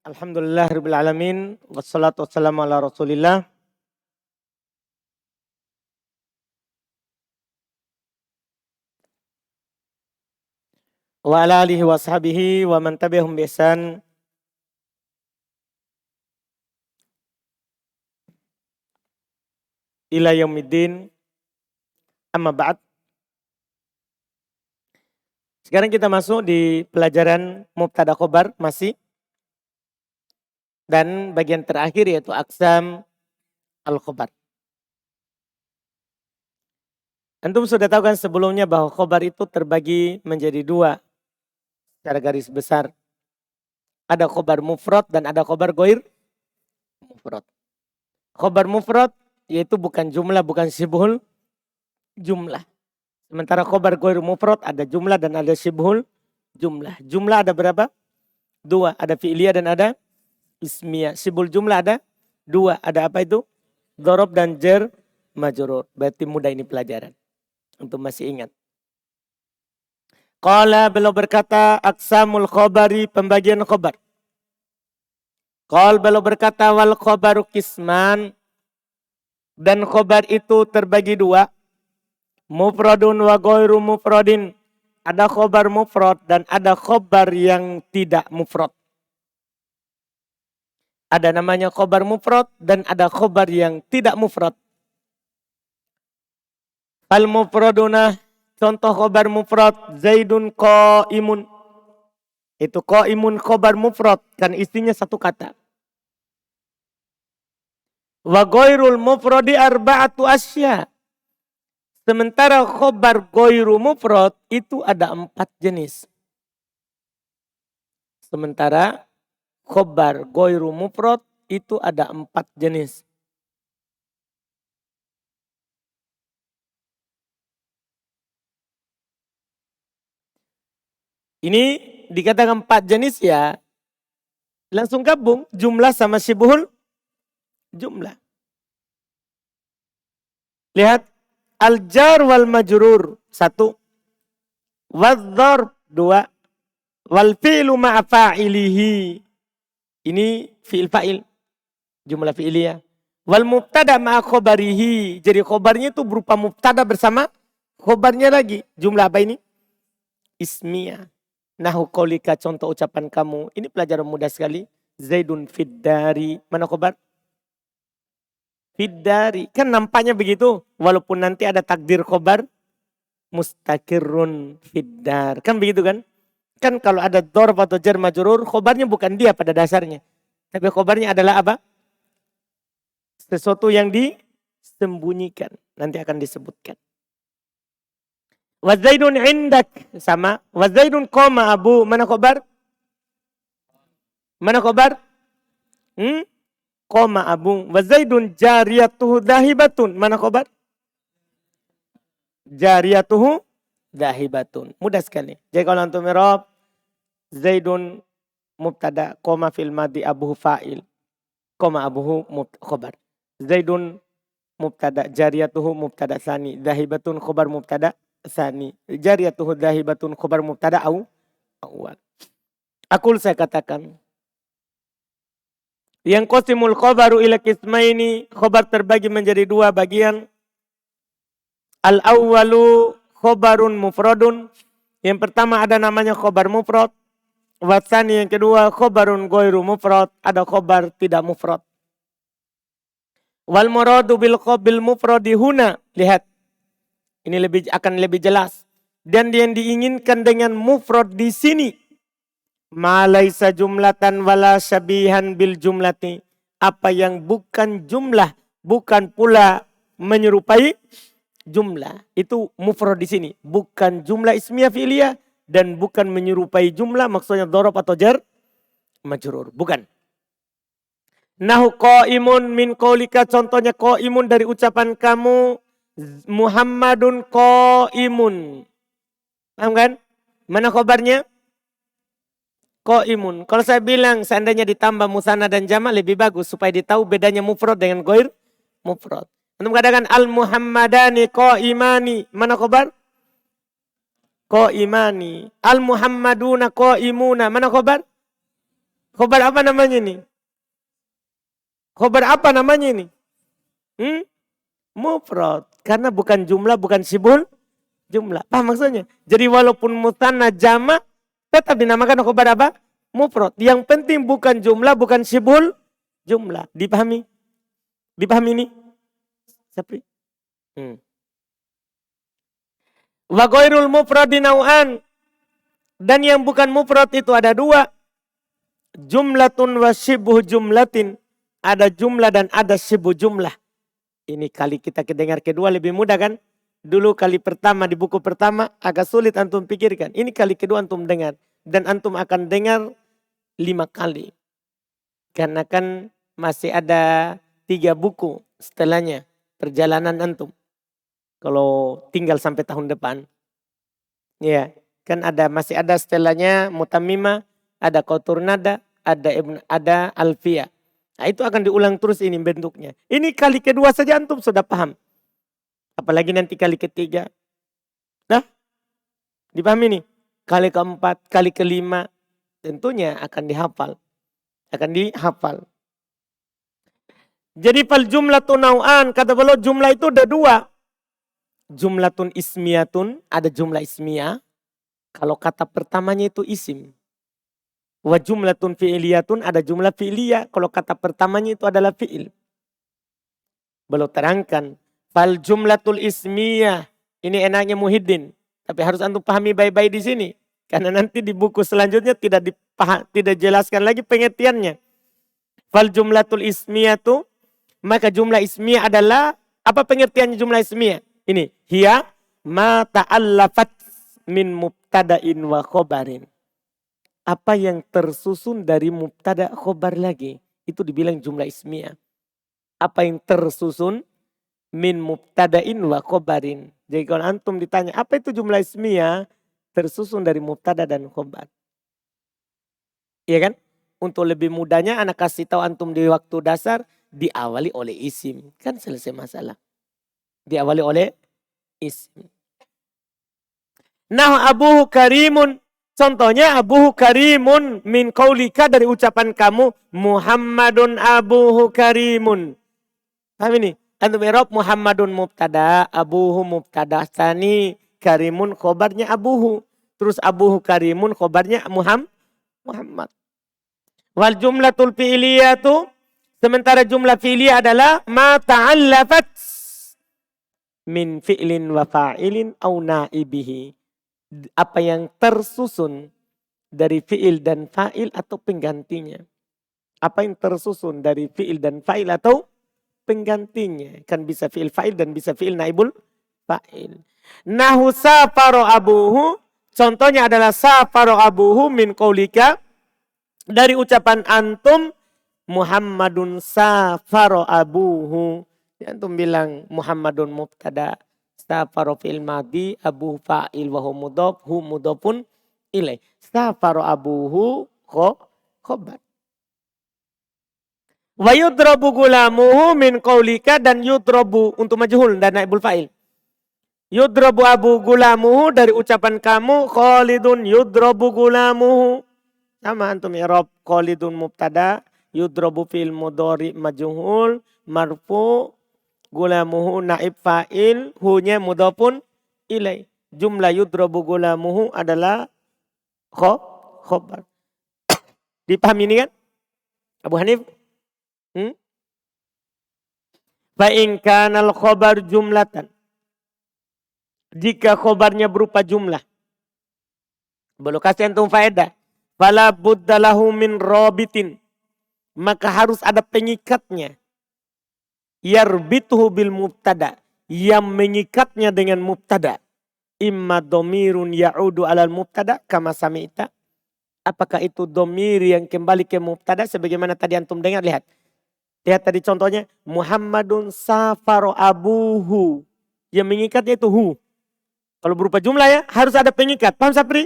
Alhamdulillahirabbil alamin wassalatu wassalamu ala Rasulillah wa ala alihi wa sahbihi wa man tabi'ahum bi ihsan ila yaumiddin. Amma ba'd. Sekarang kita masuk di pelajaran mubtada khobar masih, dan bagian terakhir yaitu aqsam al-khobar. Antum sudah tahu kan sebelumnya bahwa khobar itu terbagi menjadi dua secara garis besar. Ada khobar mufrad dan ada khobar ghair mufrad. Khobar mufrad yaitu bukan jumlah, bukan sibhul jumlah. Sementara khobar ghair mufrad ada jumlah dan ada sibhul jumlah. Jumlah ada berapa? Dua. Ada fi'liyah dan ada ismiyah. Sibhul jumlah ada dua. Ada apa itu? Dhorob dan jar majrur. Berarti mudah ini pelajaran. Untuk masih ingat. Qala, beliau berkata, aqsamul khobari, pembagian khobar. Qal, beliau berkata, wal khobaru kisman, dan khobar itu terbagi dua. Mufradun wa ghairu mufradin. Ada khobar mufrad dan ada khobar yang tidak mufrad. Ada namanya khobar mufrad dan ada khobar yang tidak mufrad. Al mufraduna, contoh khobar mufrad, Zaidun qaimun. Itu qaimun khobar mufrad, kan istinya satu kata. Wa ghairul mufradi arba'atu asya. Sementara khobar ghairu mufrad itu ada 4 jenis. Sementara khobar ghairu mufrad itu ada 4 jenis. Ini dikatakan 4 jenis ya. Langsung gabung jumlah sama sibhul jumlah. Lihat. Al-jar wal majrur 1. Wadh-dharb 2. Wal fi'lu ma'a fa'ilihi. Ini fi'il fa'il. Jumlah fi'iliyah. Wal mubtada ma'a khobarihi. Jadi khobarnya itu berupa mubtada bersama khobarnya lagi. Jumlah apa ini? Ismiyah. Nahu qaulika, contoh ucapan kamu. Ini pelajaran mudah sekali. Zaidun fiddari. Mana khobar? Fiddari. Kan nampaknya begitu. Walaupun nanti ada takdir khobar. Mustaqirrun fiddar. Kan begitu kan? Kan kalau ada dhorf atau jar majrur, khobarnya bukan dia pada dasarnya. Tapi khobarnya adalah apa? Sesuatu yang disembunyikan. Nanti akan disebutkan. Wa Zaidun indak. Sama. Wa Zaidun qama abu. Mana khobar? Mana khobar? Qama abu. Wa Zaidun jariyatuhu dahibatun. Mana khobar? Jariyatuhu dahibatun. Mudah sekali. Jadi kalau antum i'rab, Zaidun mubtada, qama fil madi, abuhu fa'il. Qama abuhu khobar. Zaidun mubtada, jariyatuhu mubtada tsani, dahibatun khobar mubtada tsani. Jariyatuhu dahibatun khobar mubtada awal. Aqul, saya katakan. Yang qasimul khobaru ila qismaini, khobar terbagi menjadi 2 bagian. Al-awwalu khobarun mufradun. Yang pertama ada namanya khobar mufrad. Watsani, yang kedua khobarun ghairu mufrad. Ada khobar tidak mufrad. Wal muradu bil qabil mufradi huna. Lihat. Ini akan lebih jelas. Dan yang diinginkan dengan mufrad di sini, ma laisa jumlatan wala syabihan bil jumlati. Apa yang bukan jumlah, bukan pula menyerupai jumlah. Itu mufrad di sini. Bukan jumlah ismiyah fi'liyah dan bukan menyerupai jumlah, maksudnya dhorob atau jar majrur. Bukan. Nahu qaimun min qaulika, contohnya qaimun dari ucapan kamu. Muhammadun qaimun. Paham kan? Mana khobarnya? Qaimun. Kalau saya bilang seandainya ditambah musanna dan jama' lebih bagus supaya ditahu bedanya mufrad dengan ghair mufrad. Antum katakan al muhammadani qaimani. Mana khabar? Qaimani. Al muhammaduna qaimuna. Mana khabar? Khobar apa namanya ini? Khobar apa namanya ini? Mufrad. Karena bukan jumlah, bukan sibul jumlah. Paham maksudnya? Jadi walaupun mutanna jamak, tetap dinamakan khobar apa? Mufrad. Yang penting bukan jumlah, bukan sibul jumlah. Dipahami? Dipahami ini? Sapri? Wa ghairul mufradi nau'an. Dan yang bukan mufrad itu ada dua. Jumlatun wa syibuh jumlatin. Ada jumlah dan ada syibuh jumlah. Ini kali kita dengar kedua lebih mudah kan? Dulu kali pertama di buku pertama agak sulit antum pikirkan. Ini kali kedua antum dengar. Dan antum akan dengar 5 kali. Karena kan masih ada 3 buku setelahnya. Perjalanan antum. Kalau tinggal sampai tahun depan. Ya, kan masih ada setelahnya Mutamimah, ada Qaturnada, ada Alfiyah. Nah, itu akan diulang terus ini bentuknya. Ini kali kedua saja antum sudah paham. Apalagi nanti kali ketiga. Nah, dipahami nih. Kali keempat, kali kelima. Tentunya akan dihafal. Akan dihafal. Jadi fal jumlatun nau'an. Kata beliau jumlah itu ada 2. Jumlatun ismiyatun, ada jumlah ismiyah. Kalau kata pertamanya itu isim. Wa jumlatun fi'liyatun, ada jumlah fi'liyah. Kalau kata pertamanya itu adalah fi'il. Belum terangkan. Fal jumlatul ismiyah. Ini enaknya Muhyiddin. Tapi harus antum pahami baik-baik di sini. Karena nanti di buku selanjutnya tidak jelaskan lagi pengertiannya. Fal jumlatul ismiyatu, maka jumlah ismiyah adalah, apa pengertiannya jumlah ismiyah? Ini, hiya ma ta'allafat min mubtada'in wa khobarin. Apa yang tersusun dari mubtada khobar lagi. Itu dibilang jumlah ismiyah. Apa yang tersusun min mubtada'in wa khobarin. Jadi kalau antum ditanya, apa itu jumlah ismiyah? Tersusun dari mubtada dan khobar. Iya kan? Untuk lebih mudahnya anak kasih tahu antum di waktu dasar, diawali oleh isim. Kan selesai masalah. Diawali oleh isim. Nah abuhu karimun. Contohnya abuhu karimun min qaulika, dari ucapan kamu. Muhammadun abuhu karimun. Paham ini? Antum i'rab Muhammadun mubtada, abuhu mubtada tsani, karimun khobarnya abuhu. Terus abuhu karimun khobarnya Muhammad. Wal jumlatul fi'liyatu, sementara jumlah fi'liyah adalah ma ta'allafat min fi'lin wa fa'ilin au na'ibihi. Apa yang tersusun dari fi'il dan fa'il atau penggantinya. Apa yang tersusun dari fi'il dan fa'il atau penggantinya. Kan bisa fi'il fa'il dan bisa fi'il naibul fa'il. Nahu safaro abuhu. Contohnya adalah safaro abuhu min qaulika. Dari ucapan antum. Muhammadun safaro abuhu. Antum bilang Muhammadun mubtada, safaro fi'il madi, abu fa'il wa hu mudhaf, hu mudhafun ilaih. Safaro abuhu khobar. Wa yudrabu gulamuhu min qaulika, dan yudrabu untuk majhul dan naibul fa'il. Yudrabu abu gulamuhu dari ucapan kamu, Khalidun yudrabu gulamuhu. Sama antum i'rab Khalidun mubtada, yudrabu fi'il mudhari majhul, marfu, gulamuhu naib fa'il, hunya mudhafun ilaih. Jumlah yudrabu gulamuhu adalah khobar. Dipahami ini kan? Abu Hanif? Fa in kanal khobar jumlatan. Jika khobarnya berupa jumlah. Belum kasih antum faedah. Fala buddalahu min rabitin. Maka harus ada pengikatnya. Yarbituhu bil mubtada, yang mengikatnya dengan mubtada. Imma domirun ya'udu alal mubtada kama sami'ta. Apakah itu domir yang kembali ke mubtada sebagaimana tadi antum dengar, lihat. Lihat tadi contohnya, Muhammadun safaro abuhu. Yang mengikatnya itu hu. Kalau berupa jumlah ya harus ada pengikat. Paham Sapri?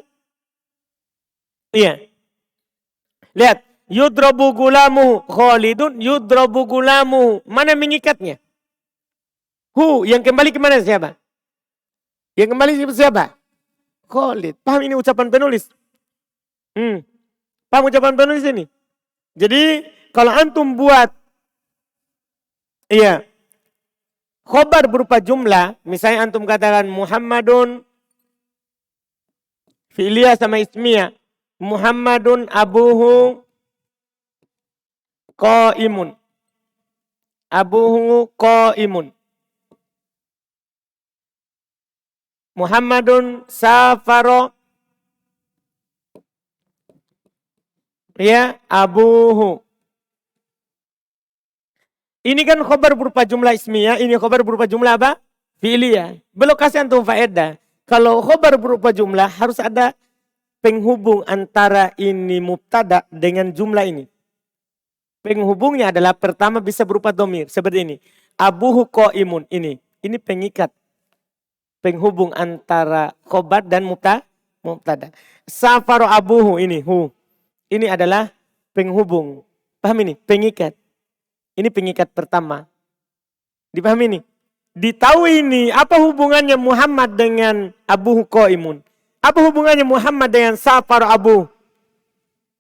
Iya. Lihat. Yudrabu gulamu Khalidun yudrabu gulamu. Mana mengikatnya? Hu, yang kembali ke mana siapa? Yang kembali siapa? Khalid. Paham ini ucapan penulis? Paham ucapan penulis ini? Jadi kalau antum buat khobar berupa jumlah, misalnya antum katakan Muhammadun fi'liyah sama ismiyah. Muhammadun abuhu qaimun. Abuhu qaimun. Muhammadun safaro abuhu. Ini kan khobar berupa jumlah ismiyah, ini khobar berupa jumlah apa? Fi'liyah. Belum kasih antum faedah. Kalau khobar berupa jumlah harus ada penghubung antara ini mubtada dengan jumlah ini. Penghubungnya adalah pertama bisa berupa domir. Seperti ini. Abuhu qaimun. Ini pengikat. Penghubung antara khobar dan mubtada. Safaro abuhu ini. Ini adalah penghubung. Paham ini? Pengikat. Ini pengikat pertama. Dipahami ini? Ditahu ini apa hubungannya Muhammad dengan abuhu qaimun. Apa hubungannya Muhammad dengan safaro abuhu.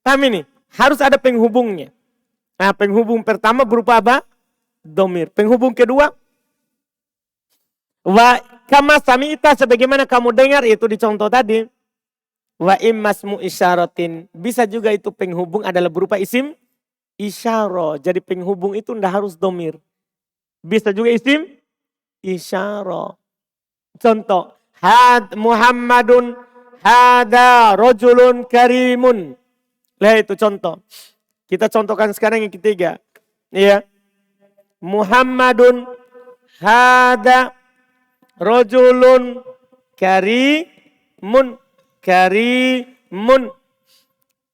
Paham ini? Harus ada penghubungnya. Nah, penghubung pertama berupa apa? Domir. Penghubung kedua, wa kama sami'ta, sebagaimana kamu dengar, itu di contoh tadi. Wa immasmu isyaratin. Bisa juga itu penghubung adalah berupa isim isyarah. Jadi penghubung itu tidak harus domir. Bisa juga isim isyarah. Contoh. Muhammadun hada rojulun karimun. Lah itu contoh. Kita contohkan sekarang yang ketiga. Iya. Muhammadun hada rojulun karimun. Karimun.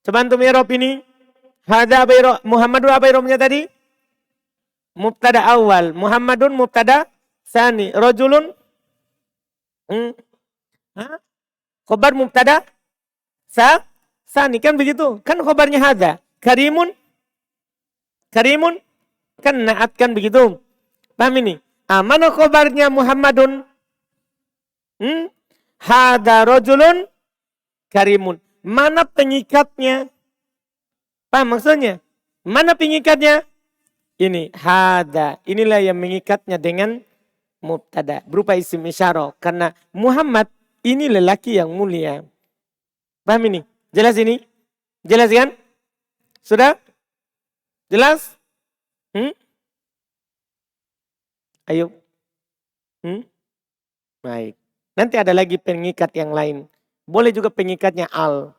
Coba antum i'rab ini. Hada apa i'rab? Muhammadun apa i'rabnya tadi? Mubtada awal. Muhammadun mubtada sani. Rojulun. Khobar mubtada sani. Kan begitu. Kan khobarnya hada. Karimun kan naat kan begitu. Paham ini? Mana khobarnya Muhammadun? Hada rojulun karimun. Mana pengikatnya? Paham maksudnya? Mana pengikatnya? Ini hada. Inilah yang mengikatnya dengan mubtada. Berupa isim isyarah. Karena Muhammad ini lelaki yang mulia. Paham ini? Jelas ini? Jelas kan? Sudah? Jelas? Ayo. Baik. Nanti ada lagi pengikat yang lain. Boleh juga pengikatnya al.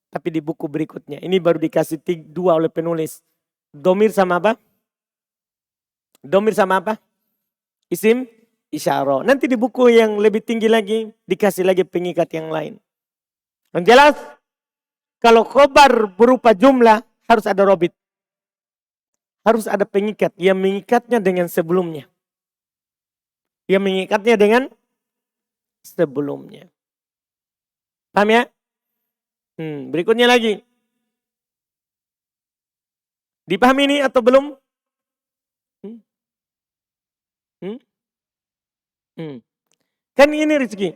Tapi di buku berikutnya. Ini baru dikasih 2 oleh penulis. Domir sama apa? Domir sama apa? Isim isyarah. Nanti di buku yang lebih tinggi lagi. Dikasih lagi pengikat yang lain. Yang jelas? Kalau khobar berupa jumlah. Harus ada robit. Harus ada pengikat. Yang mengikatnya dengan sebelumnya. Yang mengikatnya dengan sebelumnya. Paham ya? Berikutnya lagi. Dipahami ini atau belum? Kan ini rezeki.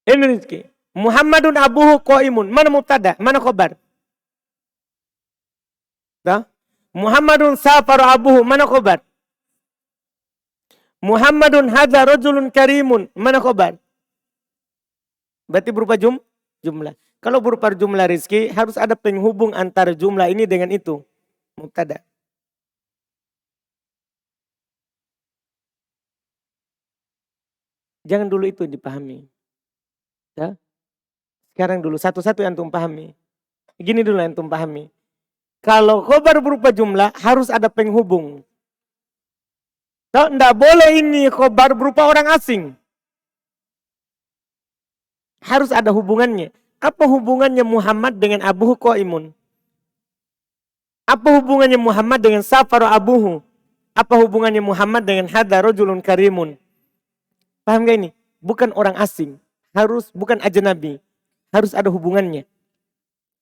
Ini rezeki. Muhammadun abuhu qaimun. Mana mubtada? Mana khobar? Muhammadun safaru abuhu. Mana khobar? Muhammadun hadza rajulun karimun. Mana khobar? Berarti berupa jumlah. Kalau berupa jumlah rizki, harus ada penghubung antara jumlah ini dengan itu. Mubtada. Jangan dulu itu dipahami. Ya? Sekarang dulu satu-satu yang antum pahami. Gini dulu yang antum pahami. Kalau khobar berupa jumlah, harus ada penghubung. Tidak boleh ini khobar berupa orang asing. Harus ada hubungannya. Apa hubungannya Muhammad dengan abuhu qaimun? Apa hubungannya Muhammad dengan safaru abuhu? Apa hubungannya Muhammad dengan hadza rajulun karimun? Paham gak ini? Bukan orang asing. Bukan ajnabi. Harus ada hubungannya.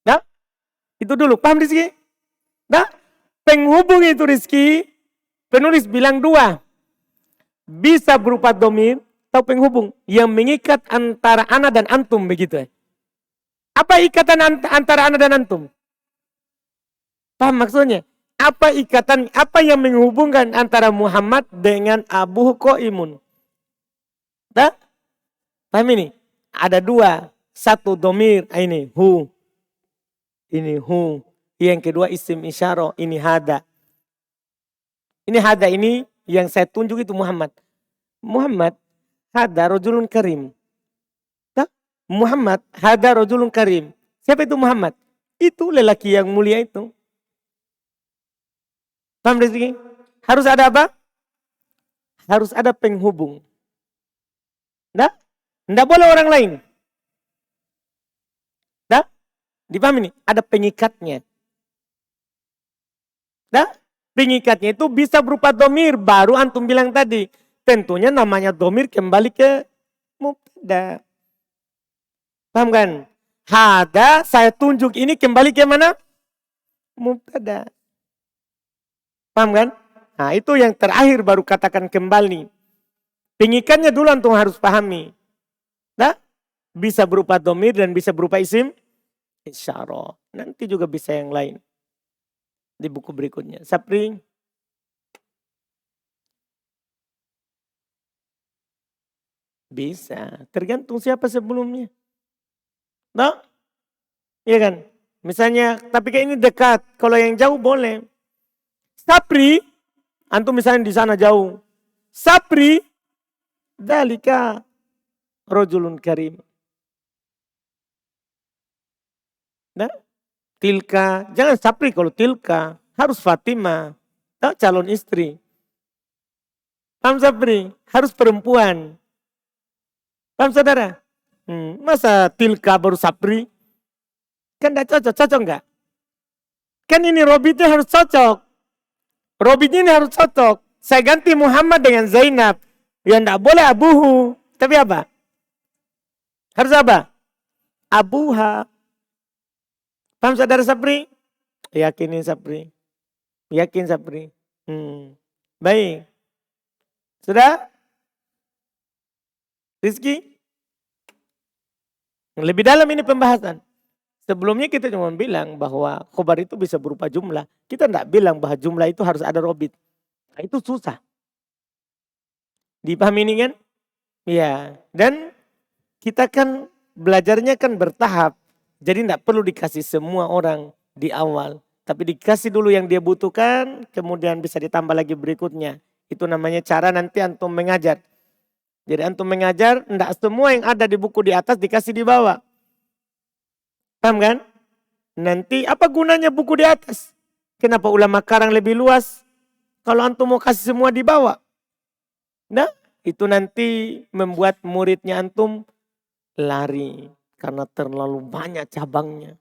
Nah, itu dulu. Paham Rizki? Nah, penghubung itu Rizki, penulis bilang 2. Bisa berupa domir atau penghubung yang mengikat antara ana dan antum begitu. Apa ikatan antara ana dan antum? Paham maksudnya? Apa ikatan, apa yang menghubungkan antara Muhammad dengan Abu Qaimun? Nah, paham ini? Ada dua. Satu domir, ini hu. Ini hu. Yang kedua isim isyarah, ini hada. Ini hada ini yang saya tunjuk itu Muhammad. Muhammad hada rajulun karim. Nah, Muhammad hada rajulun karim. Siapa itu Muhammad? Itu lelaki yang mulia itu. Paham Rizki? Harus ada apa? Harus ada penghubung. Nah, tidak boleh orang lain. Nah, dipahami nih? Ada pengikatnya. Nah, pengikatnya itu bisa berupa domir. Baru antum bilang tadi. Tentunya namanya domir kembali ke mubtada. Paham kan? Hada saya tunjuk ini kembali ke mana? Mubtada. Paham kan? Nah itu yang terakhir baru katakan kembali. Pengikatnya dulu antum harus pahami. Nah, bisa berupa domir dan bisa berupa isim isyarah. Nanti juga bisa yang lain. Di buku berikutnya. Sapri. Bisa. Tergantung siapa sebelumnya. Nah, iya kan? Misalnya, tapi kayak ini dekat. Kalau yang jauh boleh. Sapri, antum misalnya di sana jauh. Sapri, dalika rojulun karim. Nah, tilka, jangan sapri kalau tilka. Harus Fatimah, calon istri. Paham sapri, harus perempuan. Paham saudara? Masa tilka baru sapri? Kan tidak cocok, cocok enggak? Kan ini robitnya harus cocok. Robitnya ini harus cocok. Saya ganti Muhammad dengan Zainab. Ya tidak boleh abuhu. Tapi apa? Harus apa? Abuha. Paham saudara Sapri? Yakinin Sapri. Yakin Sapri. Baik. Sudah? Rizki? Lebih dalam ini pembahasan. Sebelumnya kita cuma bilang bahwa khobar itu bisa berupa jumlah. Kita tidak bilang bahwa jumlah itu harus ada robit. Nah, itu susah. Dipahami ini kan? Ya. Dan kita kan belajarnya kan bertahap. Jadi tidak perlu dikasih semua orang di awal. Tapi dikasih dulu yang dia butuhkan. Kemudian bisa ditambah lagi berikutnya. Itu namanya cara nanti antum mengajar. Jadi antum mengajar, tidak semua yang ada di buku di atas dikasih di bawah. Paham kan? Nanti apa gunanya buku di atas? Kenapa ulama karang lebih luas? Kalau antum mau kasih semua di bawah. Nah, itu nanti membuat muridnya antum lari. Karena terlalu banyak cabangnya.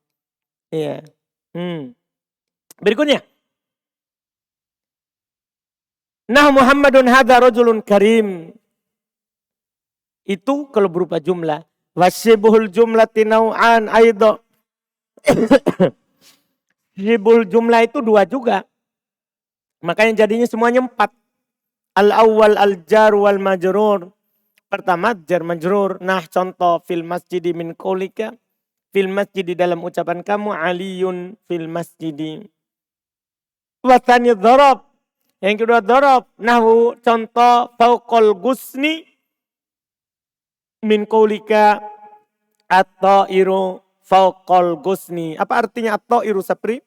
Iya. Berikutnya. Nah Muhammadun hadha rajulun karim. Itu kalau berupa jumlah. Wasyibuhul jumlati naw'an aidha. Syibul jumlah itu dua juga. Makanya jadinya semuanya 4. Al-awwal al-jar wal majrur. Pertama jar majrur. Nah contoh fil masjidi min qaulika. Fil masjidi dalam ucapan kamu. Aliyun fil masjidi. Watani dharab. Yang kedua dharab. Nahu contoh fauqal gusni. Min qaulika at-ta'iru fauqal gusni. Apa artinya at-ta'iru Sapri?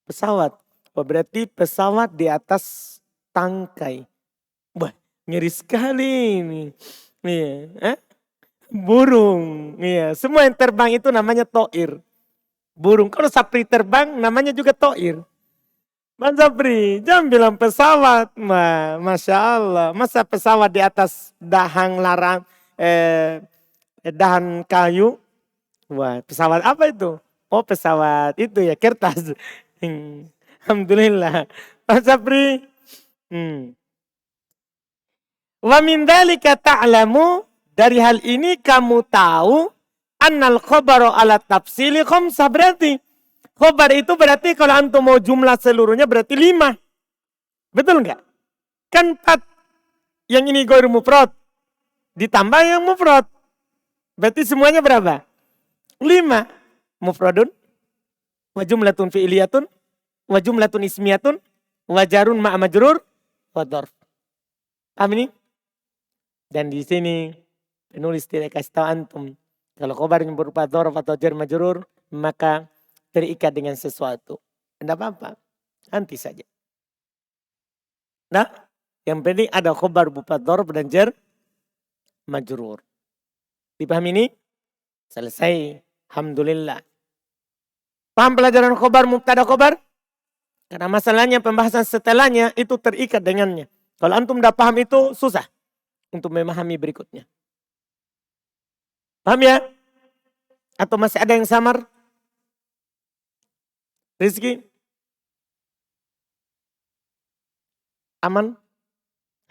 Pesawat. Berarti pesawat di atas tangkai. Wah, ngeri sekali ini. Iya, burung. Iya, semua yang terbang itu namanya ta'ir. Burung. Kalau Sapri terbang namanya juga ta'ir. Mas Sapri, jangan bilang pesawat. Masya Allah. Masa pesawat di atas dahan larang, dahan kayu. Wah, pesawat apa itu? Oh, pesawat itu ya, kertas. Alhamdulillah. Mas Sapri. Wa min dzalika ta'lamu, dari hal ini kamu tahu annal khabaru ala tafsili khamsah, berarti khobar itu berarti kalau antum mau jumlah seluruhnya berarti 5. Betul enggak? Kan 4. Yang ini ghair mufrad. Ditambah yang mufrad. Berarti semuanya berapa? 5 mufradun, wa jumlatun fi'liyatun, wa jumlatun ismiyatun, wa jarun ma'a majrur, wa dzarf. Paham ini? Dan di sini penulis tidak kasih tahu antum. Kalau khobar yang berupa dzarf atau jar majrur, maka terikat dengan sesuatu. Tidak apa-apa. Nanti saja. Nah, yang penting ada khobar berupa dzarf dan jar majrur. Dipahami ini? Selesai. Alhamdulillah. Paham pelajaran khobar, mubtada khobar? Karena masalahnya pembahasan setelahnya itu terikat dengannya. Kalau antum tidak paham itu susah untuk memahami berikutnya. Paham ya? Atau masih ada yang samar? Rizki? Aman?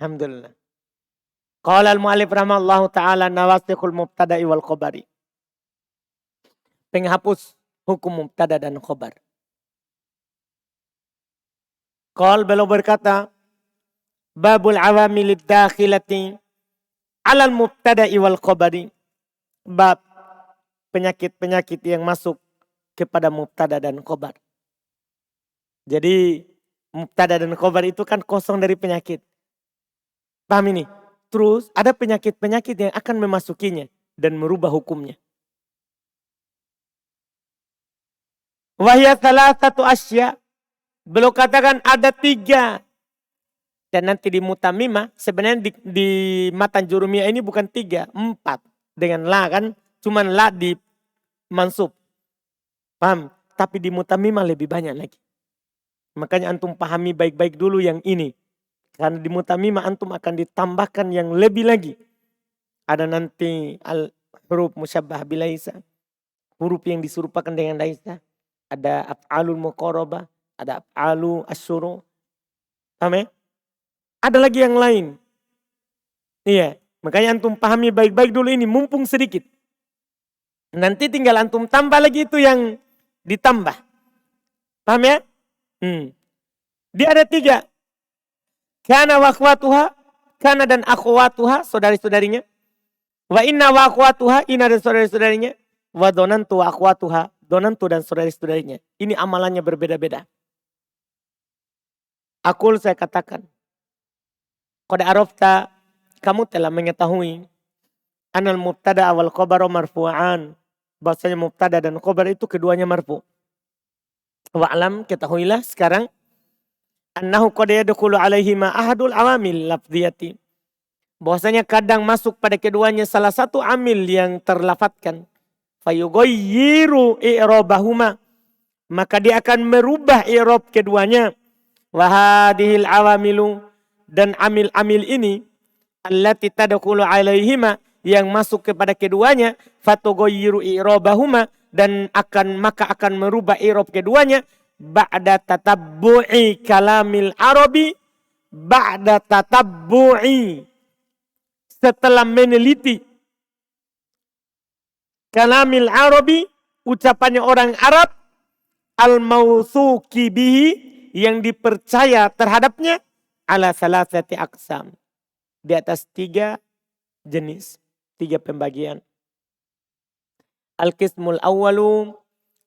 Alhamdulillah. Qala al-mu'allif rahimahullahu ta'ala nawasikhul mubtada'i wal khobari. Penghapus hukum mubtada dan khobar. Qal beliau berkata, babul awamilid dakhilati alal mubtada'i wal khobari. Bab penyakit-penyakit yang masuk kepada mubtada dan khobar. Jadi mubtada dan khobar itu kan kosong dari penyakit. Paham ini? Terus ada penyakit-penyakit yang akan memasukinya dan merubah hukumnya. Wahya salah satu asya. Beliau katakan ada 3. Dan nanti di mutamimah sebenarnya di matan jurumiyah ini bukan 3, 4. Dengan la kan. Cuman la di mansub. Paham? Tapi di mutamimah lebih banyak lagi. Makanya antum pahami baik-baik dulu yang ini. Karena di mutamimah antum akan ditambahkan yang lebih lagi. Ada nanti huruf musyabbah bilaisa. Huruf yang diserupakan dengan laisa. Ada af'alul muqarabah, ada af'alu asyuru. Paham ya? Ada lagi yang lain. Iya, makanya antum pahami baik-baik dulu ini mumpung sedikit. Nanti tinggal antum tambah lagi itu yang ditambah. Paham ya? Dia ada 3. Kana wa akhwatuha, kana dan akhwatuha, saudari-saudarinya. Wa inna wa akhwatuha, inna dan saudari-saudarinya. Wa donantu wa akhwatuha, donantu dan saudari-saudarinya. Ini amalannya berbeda-beda. Akul saya katakan. Qad arafta, kamu telah mengetahui. Anal mubtada awal khobar marfu'an. Bahasanya mubtada dan khobar itu keduanya marfu'. Wa'alam, ketahuilah sekarang. Annahu qad yadkhulu alaihima ahadul awamil lafdhiyati. Bahwasanya kadang masuk pada keduanya salah satu amil yang terlafatkan. Fayughayyiru i'rabahuma, maka dia akan merubah i'rab keduanya. Wa hadhil awamilu, dan amil-amil ini allati tadkhulu alaihima, yang masuk kepada keduanya, fatughayyiru i'rabahuma, dan maka akan merubah i'rab keduanya ba'da tatabbu'i kalamil arabi, ba'da tatabbu'i, setelah meneliti kalamil arabi, ucapannya orang Arab, al-mawthuqi bihi, yang dipercaya terhadapnya, ala salasati aqsam, di atas 3 jenis, 3 pembagian. Al-qismul awwalu,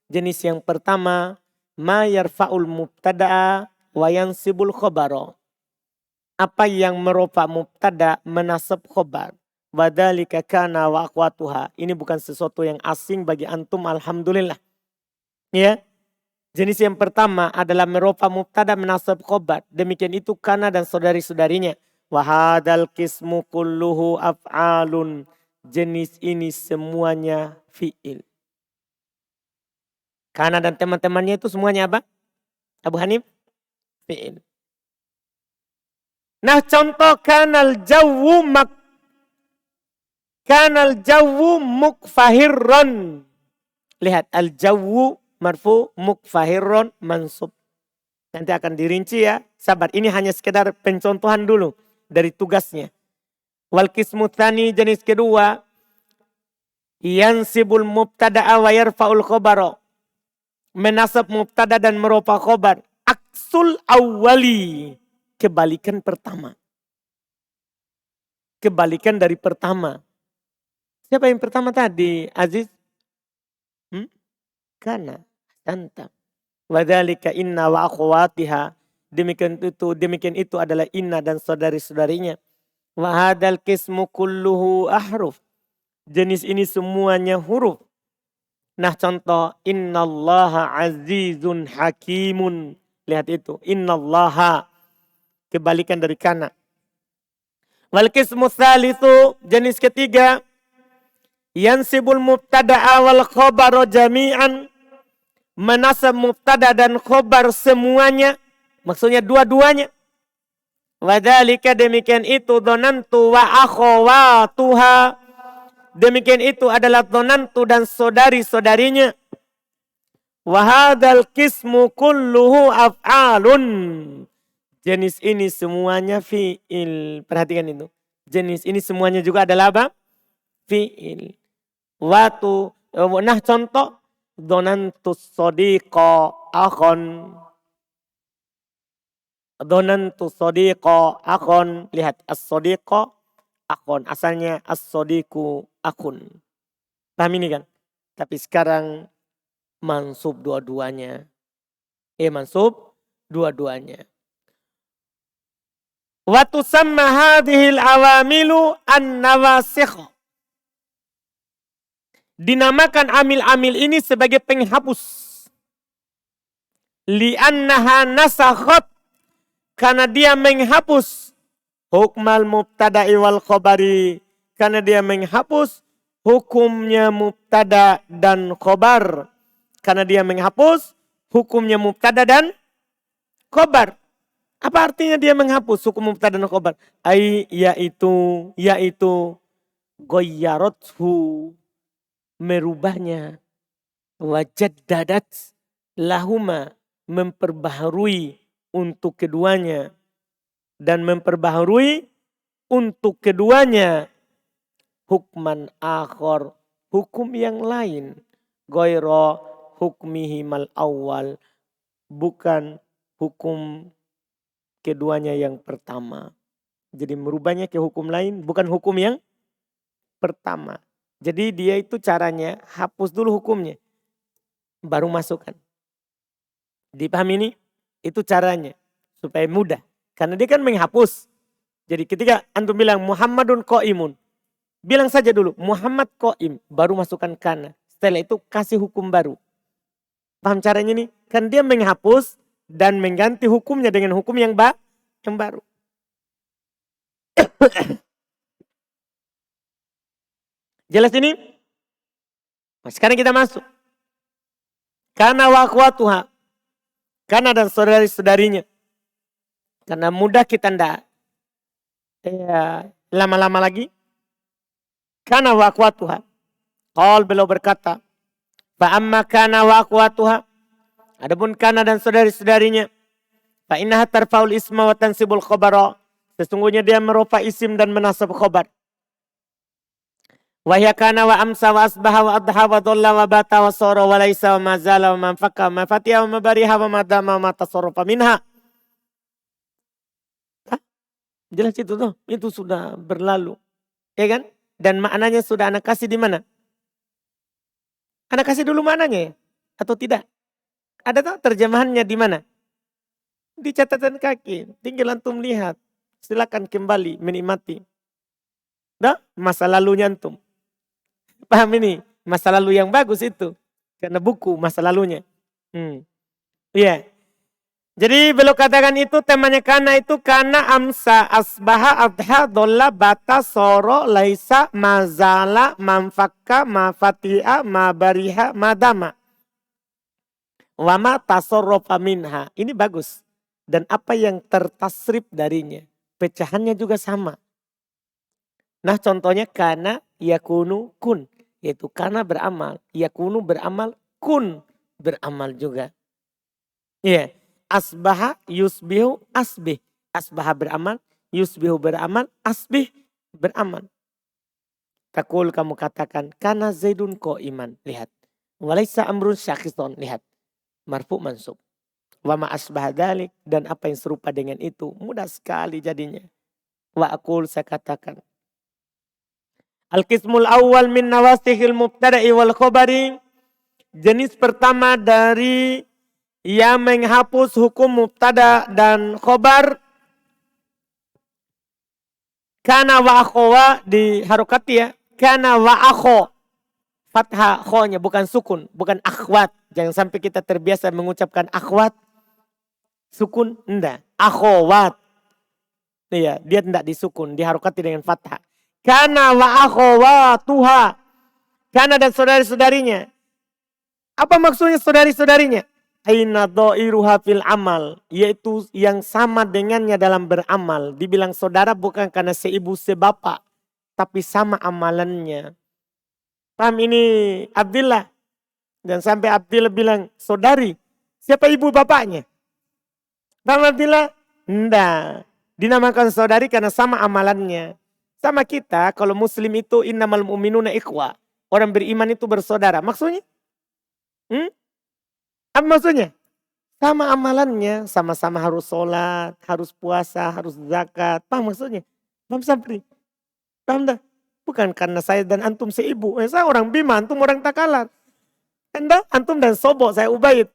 jenis yang pertama, ma yarfa'ul mubtada'a wa yansibul khabara. Apa yang merofa mubtada, menasab khobar. Wadhalika kana wa akhwatuha. Ini bukan sesuatu yang asing bagi antum, alhamdulillah. Ya. Jenis yang pertama adalah merofa mubtada, menasab khobar. Demikian itu kana dan saudari-saudarinya. Wa hadzal qismu kulluhu af'alun. Jenis ini semuanya fi'il. Kana dan teman-temannya itu semuanya apa? Abu Hanif? Fi'il. Nah, contoh kanal jawwu mukfahirron. Lihat, al jawwu marfu, mukfahirron mansub. Nanti akan dirinci ya. Sabar, ini hanya sekedar pencontohan dulu dari tugasnya. Wal qismu tsani, jenis kedua, yansibul mubtada'a wa yarfa'ul khabara. Menasab mubtada dan merofa khobar. Aksul awwali, kebalikan pertama. Kebalikan dari pertama. Siapa yang pertama tadi, Aziz? Kana. Tantang. Wadzalika inna wa akhwatiha. Demikian itu adalah inna dan saudari-saudarinya. Wa hadzal qismu kulluhu ahruf. Jenis ini semuanya huruf. Nah contoh innallaha azizun hakimun. Lihat itu. Innallaha. Kebalikan dari kana. Wal qismu tsalitsu, jenis ketiga, yansibul mubtada'a wal khabara jami'an, menasab mubtada dan khobar semuanya, maksudnya dua-duanya. Wadzalika demikian itu dhanantu wa akhawatuha, demikian itu adalah dhanantu dan saudari-saudarinya. Wa hadzal qismu kulluhu af'alun. Jenis ini semuanya fi'il. Perhatikan itu. Jenis ini semuanya juga adalah apa? Fi'il. Nah contoh. Dhanantus sadiqa akhon. Dhanantus sadiqa akhon. Lihat. As-sadiqa akhon. Asalnya as-sadiqu akhun. Paham ini kan? Tapi sekarang mansub dua-duanya. Mansub dua-duanya. Wa tusamma hadhil awamilu an-nawasikh. Dinamakan amil-amil ini sebagai penghapus. Li'annaha nasakhat. Karena dia menghapus hukmal mubtada'i wal khabari. Karena dia menghapus hukumnya mubtada dan khobar. Karena dia menghapus hukumnya mubtada dan khobar. Apa artinya dia menghapus hukum mubtada dan khobar? Yaitu ghayyarothu, merubahnya, wajaddadat lahuma, memperbaharui untuk keduanya, dan memperbaharui untuk keduanya hukman akhor, hukum yang lain, ghayra hukmihimal awal, bukan hukum keduanya yang pertama. Jadi merubahnya ke hukum lain, bukan hukum yang pertama. Jadi dia itu caranya hapus dulu hukumnya, baru masukkan. Dipahami ini? Itu caranya supaya mudah. Karena dia kan menghapus. Jadi ketika antum bilang Muhammadun qa'imun, bilang saja dulu Muhammad qa'im, baru masukkan kana. Setelah itu kasih hukum baru. Paham caranya ini? Kan dia menghapus dan mengganti hukumnya dengan hukum yang baru. Jelas ini? Nah, sekarang kita masuk. Kana wa akhwatuha. Kana dan saudari-saudarinya. Karena mudah kita ndak lama-lama lagi. Kana wa akhwatuha. Qal beliau berkata, fa amma kana wa akhwatuha. Adapun kana dan saudari-saudarinya, fa innaha tarfaul isma wa tansibul khabara. Sesungguhnya dia merupa isim dan menasab khabar. Wa hiya kana wa amsa wa asbaha wa adha wa dhalla wa bata wa sara wa laisa wa mazala wa manfaka wa mafatiha wa mabariha wa madama wa tasarrufa minha. Jelas itu tuh, itu sudah berlalu. Ya kan? Dan maknanya sudah anak kasih di mana? Anak kasih dulu maknanya ya? Atau tidak? Ada tak terjemahannya di mana? Di catatan kaki. Tinggal antum lihat. Silakan kembali menikmati. Dah, masa lalunya antum. Paham ini? Masa lalu yang bagus itu. Karena buku masa lalunya. Iya. Jadi beliau katakan itu temanya kana itu kana amsa asbaha adha dolla bata soro laisa mazala manfakka mafatiha mabariha madama. Wama tasarrufa minha. Ini bagus. Dan apa yang tertasrif darinya. Pecahannya juga sama. Nah contohnya kana yakunu kun. Yaitu kana beramal. Yakunu beramal, kun beramal juga. Iya. Asbaha yusbihu asbih. Asbaha beramal, yusbihu beramal, asbih beramal. Takul kamu katakan kana zaidun qa'iman. Lihat. Walaisa amrun syakhison. Lihat. Marfu mansub. Wa ma asbah dzalik, dan apa yang serupa dengan itu mudah sekali jadinya. Wa aqul saya katakan. Al-qismul awal min nawasihil mubtada'i wal khabari Jenis pertama dari yang menghapus hukum mubtada dan khobar. Kana wa akhowa di harokati ya. Kana wa akho. Fathah khonya bukan sukun. Bukan akhwat. Jangan sampai kita terbiasa mengucapkan akhwat. Sukun. Enggak. Akhowat. Iya, dia tidak disukun. Diharokati dengan fathah. Kana wa akhowatuha. Kana dan saudari-saudarinya. Apa maksudnya saudari-saudarinya? Aina dha'iruha fil amal. Yaitu yang sama dengannya dalam beramal. Dibilang saudara bukan karena seibu sebapak. Tapi sama amalannya. Paham ini Abdillah? Dan sampai Abdillah bilang saudari. Siapa ibu bapaknya? Paham Abdillah? Enggak. Dinamakan saudari karena sama amalannya. Sama kita kalau muslim itu innamal mu'minuna ikhwa. Orang beriman itu bersaudara. Maksudnya? Apa maksudnya? Sama amalannya, sama-sama harus sholat, harus puasa, harus zakat. Paham maksudnya? Paham Sabri? Paham dah? Bukan karena saya dan antum seibu. Saya orang Bima, antum orang Takalar. Anda, antum dan Sobo, saya Ubaid.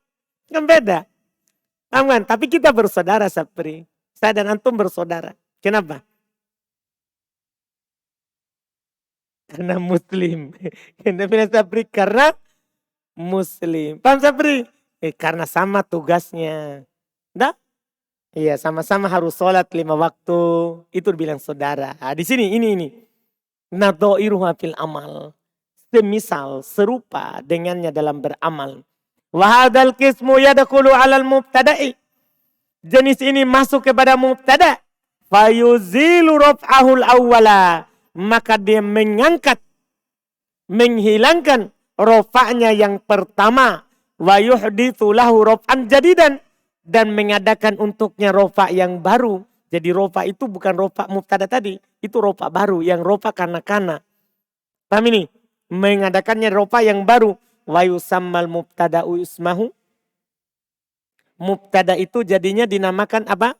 Kan beda. Paham kan? Tapi kita bersaudara Sabri. Saya dan antum bersaudara. Kenapa? Karena muslim. Kenapa Sabri? Karena muslim. Paham Sabri? Karena sama tugasnya. Nah, iya sama-sama harus sholat 5 waktu. Itu bilang saudara. Nah, di sini ini. Nadha'iruha fil amal. Semisal serupa dengannya dalam beramal. Wahadal qismu yadkhulu 'alal mubtada'i. Jenis ini masuk kepada mubtada. Fayuzilu raf'ahul awwala. Maka dia mengangkat, menghilangkan rofa'nya yang pertama. Wa yuhditsu lahu raf'an jadidan, dan mengadakan untuknya rofa yang baru. Jadi rofa itu bukan rofa mubtada tadi, itu rofa baru yang rofa kana. Paham ini? Mengadakannya rofa yang baru. Wa yusammal mubtada'u ismahu. Mubtada itu jadinya dinamakan apa?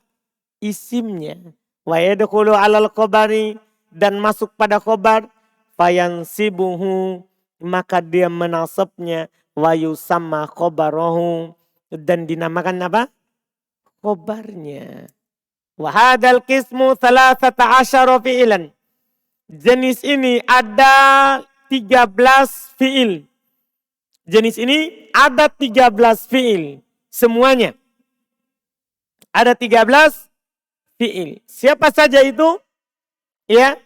Isimnya. Wa yadkhulu 'alal khabari, dan masuk pada khobar. Fayansibuhu, maka dia menasabnya. Wa yusamma khobarahu, dan dinamakan apa? Khobarnya. Wa hadzal qismu 13 fi'lan. Jenis ini ada 13 fi'il. Jenis ini ada 13 fi'il. Semuanya. Ada 13 fi'il. Siapa saja itu? Ya.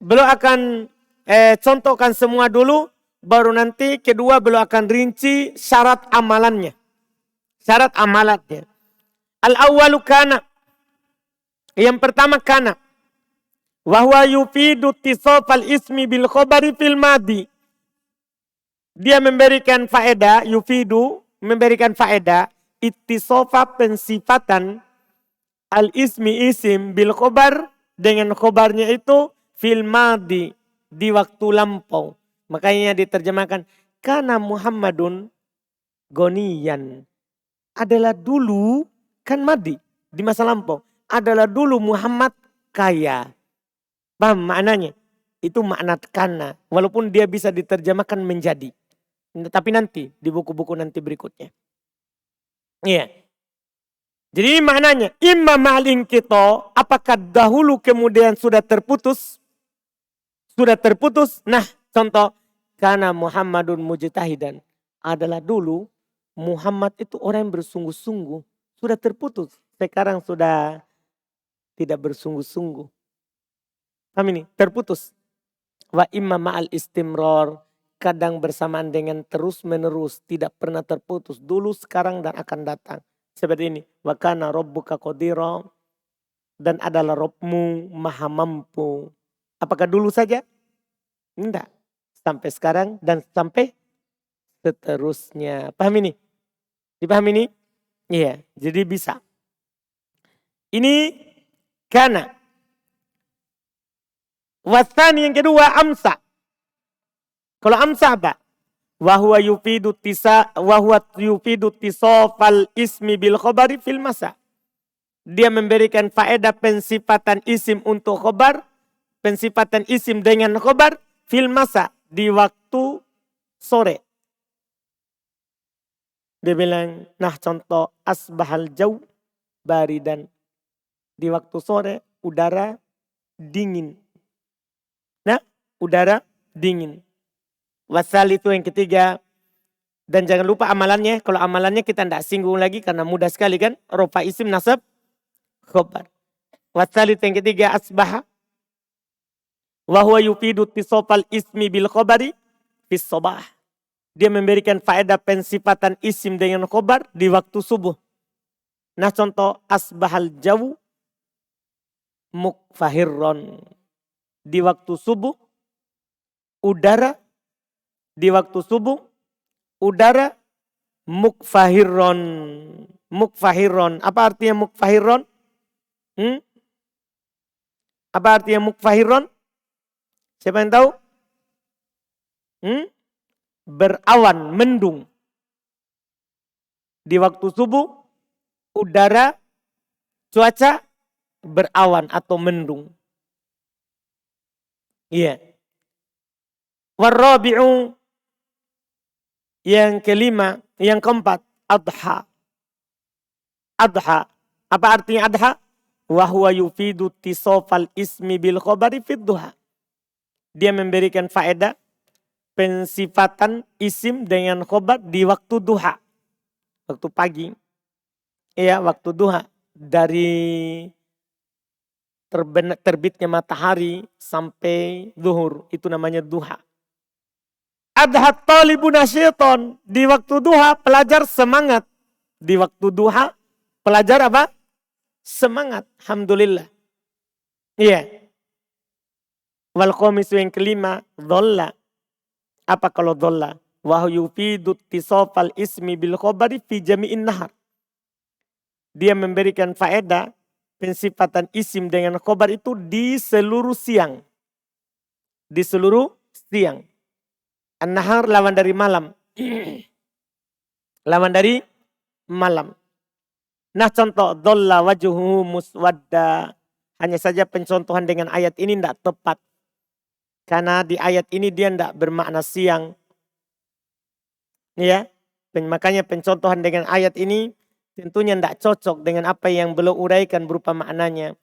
Beliau akan contohkan semua dulu. Baru nanti kedua beliau akan rinci syarat amalannya. Syarat amalannya. Al-awwalu kana. Yang pertama kana. Wahwa yufidu tisofal ismi bil khobari fil madi. Dia memberikan faedah, yufidu, memberikan faedah. Ittisofa pensifatan al-ismi isim bil khobar. Dengan khobarnya itu fil madi. Di waktu lampau. Makanya diterjemahkan, karena Muhammadun goniyan. Adalah dulu, kan madi, di masa lampau. Adalah dulu Muhammad kaya. Paham maknanya? Itu makna kana. Walaupun dia bisa diterjemahkan menjadi. Tapi nanti, di buku-buku nanti berikutnya. Iya. Jadi maknanya, imma ma'al kita, apakah dahulu kemudian sudah terputus? Sudah terputus. Nah, contoh. Karena Muhammadun mujtahidan. Adalah dulu Muhammad itu orang yang bersungguh-sungguh. Sudah terputus. Sekarang sudah tidak bersungguh-sungguh. Paham ini? Terputus. Wa imma ma'al istimrar. Kadang bersamaan dengan terus menerus. Tidak pernah terputus. Dulu, sekarang, dan akan datang. Seperti ini. Wa kana rabbuka qadira. Dan adalah Rabbmu maha mampu. Apakah dulu saja? Tidak. Sampai sekarang dan sampai seterusnya. Paham ini? Dipahami ini? Iya, jadi bisa. Ini kana. Wasani yang kedua amsa. Kalau amsa apa? Wahuwa yufidu tisofal ismi bil khobari fil masa. Dia memberikan faedah pensifatan isim untuk khobar. Pensifatan isim dengan khobar fil masa. Di waktu sore. Dia bilang, nah contoh asbahal jaw baridan. Di waktu sore udara dingin. Nah, udara dingin. Wasal itu yang ketiga. Dan jangan lupa amalannya. Kalau amalannya kita tidak singgung lagi karena mudah sekali kan. Rofa isim nasab khobar. Wasal itu yang ketiga asbaha. Wahuwa yufidu tisopal ismi bil khobari fis sobah. Dia memberikan faedah pensifatan isim dengan khobar di waktu subuh. Nah contoh asbahal jawu mukfahirron. Di waktu subuh udara. Di waktu subuh udara mukfahirron. Mukfahirron. Apa artinya mukfahirron? Apa artinya mukfahirron? Siapa yang tahu? Berawan, mendung. Di waktu subuh, udara, cuaca berawan atau mendung. Iya. Warrabi'u yang kelima, yang keempat, adha. Adha. Apa artinya adha? Wahuwa yufidu tisofal ismi bil khobari fid duha. Dia memberikan faedah pensifatan isim dengan khobar di waktu duha. Waktu pagi. Iya, waktu duha. Dari terbitnya matahari sampai zuhur. Itu namanya duha. Adhat talibun asyaiton. Di waktu duha pelajar semangat. Di waktu duha pelajar apa? Semangat. Alhamdulillah. Iya. Wal khomisu yang kelima. Dholla. Apa kalau dholla? Wahyu yufidu tisofal ismi bil khobari fi jami'in nahar. Dia memberikan faedah pensifatan isim dengan khobar itu di seluruh siang. Di seluruh siang. An-nahar lawan dari malam. Lawan dari malam. Nah contoh dholla wajuhu muswadda. Hanya saja pencontohan dengan ayat ini tidak tepat. Karena di ayat ini dia tidak bermakna siang. Ya, makanya pencontohan dengan ayat ini tentunya tidak cocok dengan apa yang beliau uraikan berupa maknanya.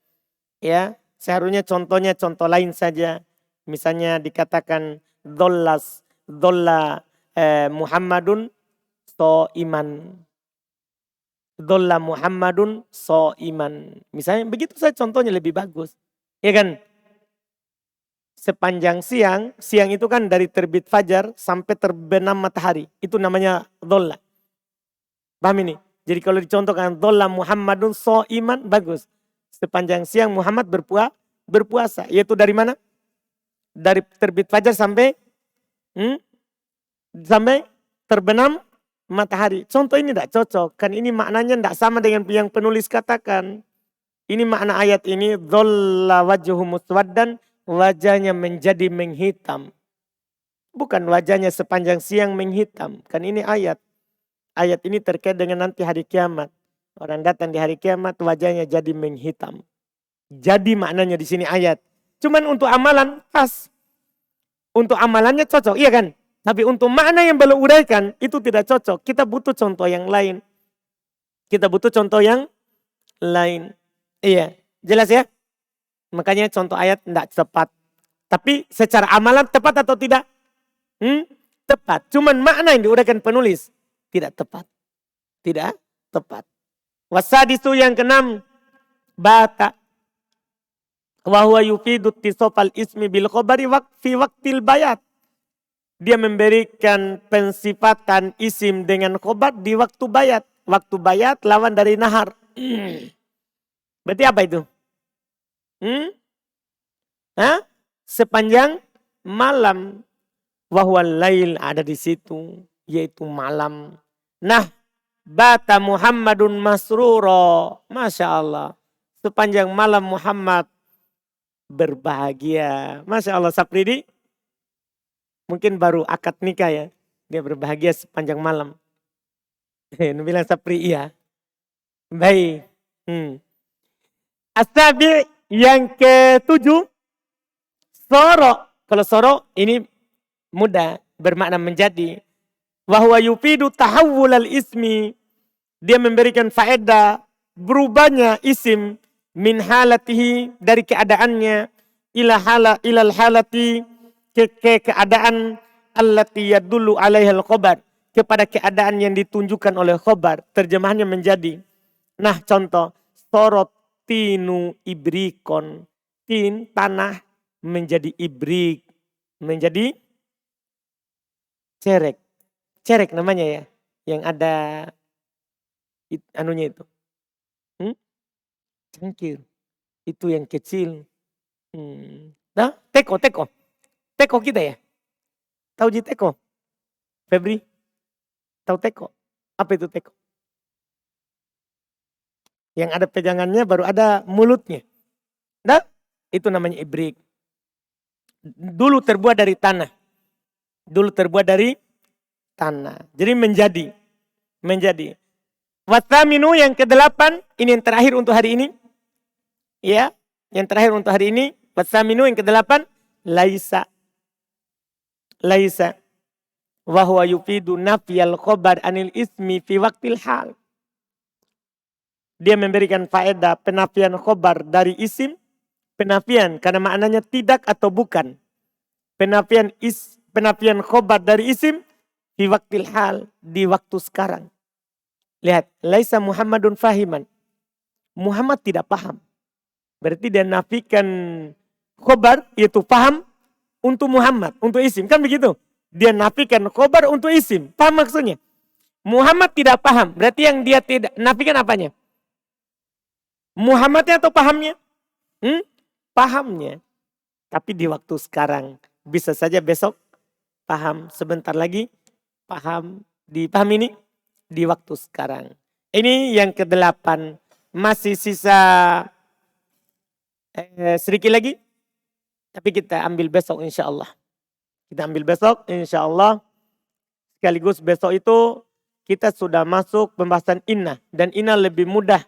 Ya, seharusnya contohnya contoh lain saja. Misalnya dikatakan dholla Muhammadun so iman. Dholla Muhammadun so iman. Misalnya begitu saja contohnya lebih bagus. Ya kan? Sepanjang siang, siang itu kan dari terbit fajar sampai terbenam matahari. Itu namanya dholla. Paham ini? Jadi kalau dicontohkan dholla Muhammadun so iman, bagus. Sepanjang siang Muhammad berpuasa. Yaitu dari mana? Dari terbit fajar sampai terbenam matahari. Contoh ini tidak cocok. Kan ini maknanya tidak sama dengan yang penulis katakan. Ini makna ayat ini. Dholla wajhu muswaddan. Wajahnya menjadi menghitam. Bukan wajahnya sepanjang siang menghitam. Kan ini ayat. Ayat ini terkait dengan nanti hari kiamat. Orang datang di hari kiamat wajahnya jadi menghitam. Jadi maknanya di sini ayat. Cuman untuk amalan pas. Untuk amalannya cocok, iya kan? Tapi untuk makna yang beliau uraikan itu tidak cocok. Kita butuh contoh yang lain. Kita butuh contoh yang lain. Iya, jelas ya? Makanya contoh ayat tidak tepat. Tapi secara amalan tepat atau tidak? Tepat. Cuman makna yang diuraikan penulis tidak tepat. Tidak tepat. Wasadisu yang keenam. Bata. Wahuwa yufidu tisofal ismi bil khobari fi waktil bayat. Dia memberikan pensifatan isim dengan khobar di waktu bayat. Waktu bayat lawan dari nahar. Berarti apa itu? Sepanjang malam. Wahwal lail ada di situ. Yaitu malam. Nah. Bata Muhammadun masruro. Masya Allah. Sepanjang malam Muhammad berbahagia. Masya Allah Sapridi. Mungkin baru akad nikah ya. Dia berbahagia sepanjang malam. Bilang Sapri iya. Baik. Asabi yang ketujuh. Soro. Kalau soro ini mudah bermakna menjadi. Wa huwa yufidu tahawwul al-ismi. Dia memberikan faedah berubahnya isim min halatihi dari keadaannya ilal halati ke keadaan allati yadullu alaiha al-khabar, kepada keadaan yang ditunjukkan oleh khobar. Terjemahannya menjadi, nah contoh, sorot tinu ibrikon. Tin, tanah, menjadi ibrik, menjadi cerek. Cerek namanya ya, yang ada anunya itu. Cangkir, itu yang kecil. Nah, teko. Teko kita ya. Tahu ji teko? Febri? Tahu teko? Apa itu teko? Yang ada pegangannya baru ada mulutnya. Nah, itu namanya ibrik. Dulu terbuat dari tanah. Jadi menjadi. Wathaminu yang ke-8, ini yang terakhir untuk hari ini. Ya, yang terakhir untuk hari ini. Wathaminu yang ke-8, laisa. Wa huwa yufidu nafyal khobar anil ismi fi waktil hal. Dia memberikan faedah penafian khobar dari isim. Penafian karena maknanya tidak atau bukan. Penafian khobar dari isim fi waktil hal, di waktu sekarang. Lihat, laisa Muhammadun fahiman. Muhammad tidak paham. Berarti dia nafikan khobar, yaitu paham untuk Muhammad, untuk isim. Kan begitu? Dia nafikan khobar untuk isim. Paham maksudnya? Muhammad tidak paham. Berarti yang dia tidak nafikan apanya? Muhammadnya atau pahamnya? Pahamnya. Tapi di waktu sekarang. Bisa saja besok paham. Sebentar lagi paham. Dipaham ini? Di waktu sekarang. Ini yang ke-8. Masih sisa sedikit lagi. Tapi kita ambil besok insya Allah. Sekaligus besok itu kita sudah masuk pembahasan inna. Dan inna lebih mudah.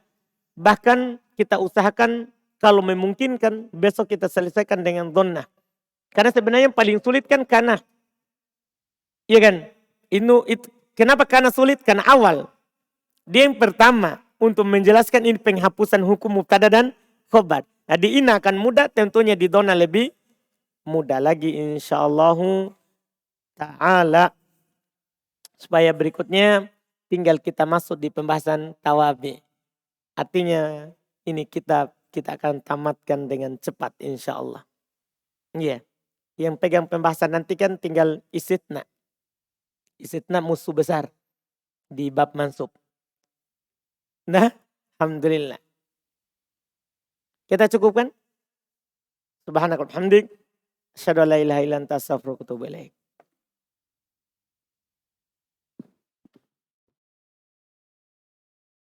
Bahkan kita usahakan kalau memungkinkan besok kita selesaikan dengan dhonnah. Karena sebenarnya yang paling sulit kan kana. Iya kan? Kenapa kana sulit? Karena awal. Dia yang pertama untuk menjelaskan ini penghapusan hukum mubtada dan khobar. Nah di inna akan mudah, tentunya di dhonnah lebih mudah lagi insyaallah ta'ala. Supaya berikutnya tinggal kita masuk di pembahasan tawabi. Artinya ini kita akan tamatkan dengan cepat insyaallah. Iya. Yang pegang pembahasan nanti kan tinggal istitna. Istitna musuh besar di bab mansub. Nah, alhamdulillah. Kita cukupkan? Subhanakallahumma hamdik. Asyhadu an la ilaha illa anta astaghfiruka wa atubu ilaik.